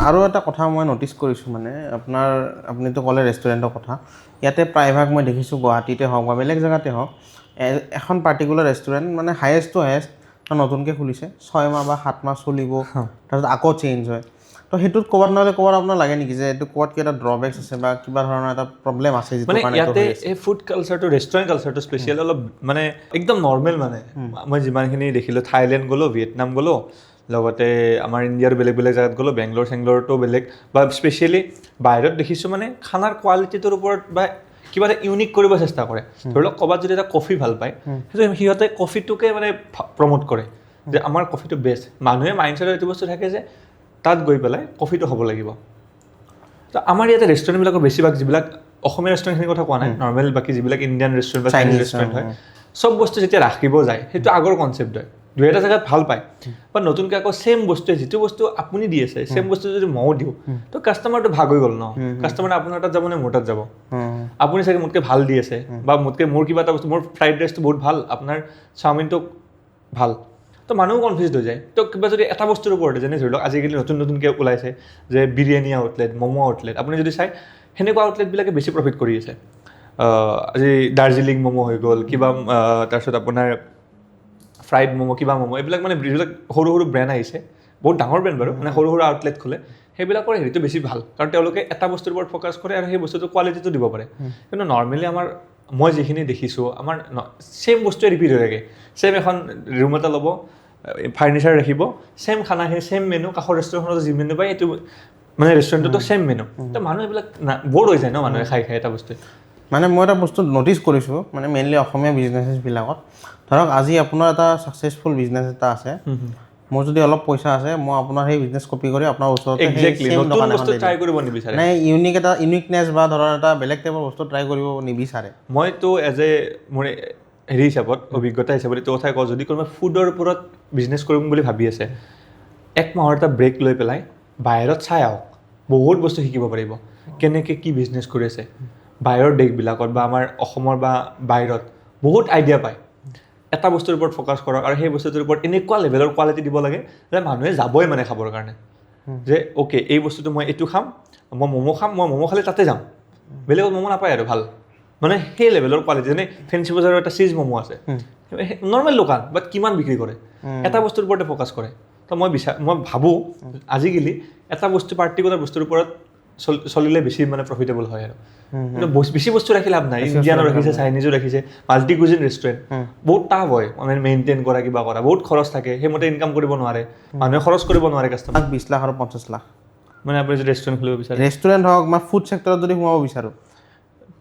আৰু এটা কথা মই ন'টিছ কৰিছোঁ মানে আপোনাৰ আপুনিতো ক'লে ৰেষ্টুৰেণ্টৰ কথা ইয়াতে প্ৰায়ভাগ মই দেখিছোঁ গুৱাহাটীতে হওক বা বেলেগ জেগাতে হওক এখন পাৰ্টিকুলাৰ ৰেষ্টুৰেণ্ট মানে হায়েষ্ট টু হায়েষ্ট নতুনকৈ খুলিছে 6 মাহ বা 7 মাহ চলিব তাৰপিছত আকৌ চেঞ্জ হয় তো সেইটোত ক'ৰবাত নহ'লে ক'ৰবাত আপোনাৰ লাগে নেকি যে এইটো ক'ৰবাত কিবা এটা ড্ৰবেক্স আছে বা কিবা ধৰণৰ এটা প্ৰব্লেম আছে যিটো মানে কাৰণে ইয়াতে এই ফুড কালচাৰটো ৰেষ্টুৰেণ্ট কালচাৰটো স্পেচিয়েলি অলপ মানে একদম নৰ্মেল মানে মই যিমানখিনি দেখিলোঁ থাইলেণ্ড গ'লোঁ ভিয়েটনাম গ'লোঁ লগতে আমাৰ ইণ্ডিয়াৰ বেলেগ বেলেগ জেগাত গ'লোঁ বেংগলোৰ চেংগলোৰতো বেলেগ বা স্পেচিয়েলি বাহিৰত দেখিছোঁ মানে খানাৰ কোৱালিটিটোৰ ওপৰত বা কিবা এটা ইউনিক কৰিব চেষ্টা কৰে ধৰি লওক ক'ৰবাত যদি এটা কফি ভাল পায় সেইটো সিহঁতে কফিটোকে মানে প্ৰমোট কৰে যে আমাৰ কফিটো বেষ্ট মানুহে মাইণ্ডছেটত এইটো বস্তু থাকে যে তাত গৈ পেলাই কফিটো হ'ব লাগিব তো আমাৰ ইয়াতে ৰেষ্টুৰেণ্টবিলাকৰ বেছিভাগ যিবিলাক অসমীয়া ৰেষ্টুৰেণ্টখিনিৰ কথা কোৱা নাই নৰ্মেল বাকী যিবিলাক ইণ্ডিয়ান ৰেষ্টুৰেণ্ট বা চাইনিজ ৰেষ্টুৰেণ্ট হয় চব বস্তু যেতিয়া ৰাখিব যায় সেইটো আগৰ কনচেপ্ট হয় দুই এটা জেগাত ভাল পায় বা নতুনকৈ আকৌ ছেম বস্তুৱে যিটো বস্তু আপুনি দি আছে ছেম বস্তু যদি ময়ো দিওঁ তো কাষ্টমাৰটো ভাগ হৈ গ'ল ন কাষ্টমাৰে আপোনাৰ তাত যাব নে মোৰ তাত যাব আপুনি চাগে মোতকৈ ভাল দি আছে বা মোতকৈ মোৰ কিবা এটা বস্তু মোৰ ফ্ৰাইড ৰাইচটো বহুত ভাল আপোনাৰ চাওমিনটো ভাল তো মানুহো কনফিউজ হৈ যায় তো কিবা যদি এটা বস্তুৰ ওপৰতে যেনে ধৰি লওক আজিকালি নতুনকৈ ওলাইছে যে বিৰিয়ানী আউটলেট ম'ম' আউটলেট আপুনি যদি চাই সেনেকুৱা আউটলেটবিলাকে বেছি প্ৰফিট কৰি আছে আজি দাৰ্জিলিং ম'ম' হৈ গ'ল কিবা তাৰপিছত আপোনাৰ ফ্ৰাইড ম'ম' কিবা ম'ম' এইবিলাক মানে যিবিলাক সৰু সৰু ব্ৰেণ্ড আহিছে বহুত ডাঙৰ ব্ৰেণ্ড বাৰু মানে সৰু সৰু আউটলেট খোলে সেইবিলাকৰ হেৰিটো বেছি ভাল কাৰণ তেওঁলোকে এটা বস্তুৰ ওপৰত ফ'কাছ কৰে আৰু সেই বস্তুটো কোৱালিটিটো দিব পাৰে কিন্তু নৰ্মেলি আমাৰ মই যিখিনি দেখিছোঁ আমাৰ ছেম বস্তুৱে ৰিপিট হৈ থাকে ছেম এখন ৰুম এটা ল'ব ফাৰ্নিচাৰ ৰাখিব ছেম খানাখিনি ছেম মেনু কাষৰ ৰেষ্টুৰেণ্টখনত যি মেনু পায় এইটো মানে ৰেষ্টুৰেণ্টতো ছেম মেনু তো মানুহ এইবিলাক ব'ৰ হৈ যায় ন মানুহে খাই এটা বস্তুৱে মানে মই এটা বস্তু ন'টিছ কৰিছোঁ মানে মেইনলি অসমীয়া বিজনেছেছবিলাকত ধৰক আজি আপোনাৰ এটা ছাকচেছফুল বিজনেছ এটা আছে মোৰ যদি অলপ পইচা আছে মই আপোনাৰ সেই বিজনেছ কপি কৰি আপোনাৰ ওচৰতে নতুন বস্তু ট্ৰাই কৰিব নিবিচাৰে মানে ইউনিকনেছ বা ধৰণৰ এটা বেলেগ টাইপৰ বস্তু ট্ৰাই কৰিব নিবিচাৰে মইতো এজ এ মোৰ হেৰি হিচাপত অভিজ্ঞতা হিচাপত এইটো কথাই কওঁ যদি কোনোবাই ফুডৰ ওপৰত বিজনেছ কৰিম বুলি ভাবি আছে 1 মাহৰ এটা ব্ৰেক লৈ পেলাই বাহিৰত চাই আহক বহুত বস্তু শিকিব পাৰিব কেনেকৈ কি বিজনেছ কৰি আছে বাহিৰৰ দেশবিলাকত বা আমাৰ অসমৰ বা বাহিৰত বহুত আইডিয়া পায় এটা বস্তুৰ ওপৰত ফ'কাছ কৰক আৰু সেই বস্তুটোৰ ওপৰত এনেকুৱা লেভেলৰ কোৱালিটি দিব লাগে যে মানুহে যাবই মানে খাবৰ কাৰণে যে অ'কে এই বস্তুটো মই এইটো খাম মই ম'ম' খাম মই ম'ম' খালে তাতে যাম বেলেগত ম'ম' নাপায় আৰু ভাল মানে সেই লেভেলৰ কোৱালিটি যেনে ফেঞ্চি বজাৰৰ এটা চিজ ম'ম' আছে নৰ্মেল দোকান বাট কিমান বিক্ৰী কৰে এটা বস্তুৰ ওপৰতে ফ'কাছ কৰে তো মই ভাবোঁ আজিকালি এটা বস্তু পাৰ্টিকুলাৰ বস্তুৰ ওপৰত চলিলে বেছি মানে প্ৰফিটেবল হয় আৰু কিন্তু বেছি বস্তু ৰাখি লাভ নাই ইণ্ডিয়ানো ৰাখিছে চাইনিজো ৰাখিছে মাল্টি কুজিন ৰেষ্টুৰেণ্ট বহুত টাফ হয় মানে মেইনটেইন কৰা কিবা কৰা বহুত খৰচ থাকে সেইমতে ইনকাম কৰিব নোৱাৰে মানুহে খৰচ কৰিব নোৱাৰে কাষ্টমাৰ 20 লাখ আৰু 50 লাখ মানে আপুনি যদি ৰেষ্টুৰেণ্ট খুলিব বিচাৰে ৰেষ্টুৰেণ্ট হওক বা ফুড ছেক্টৰত যদি সোমাব বিচাৰোঁ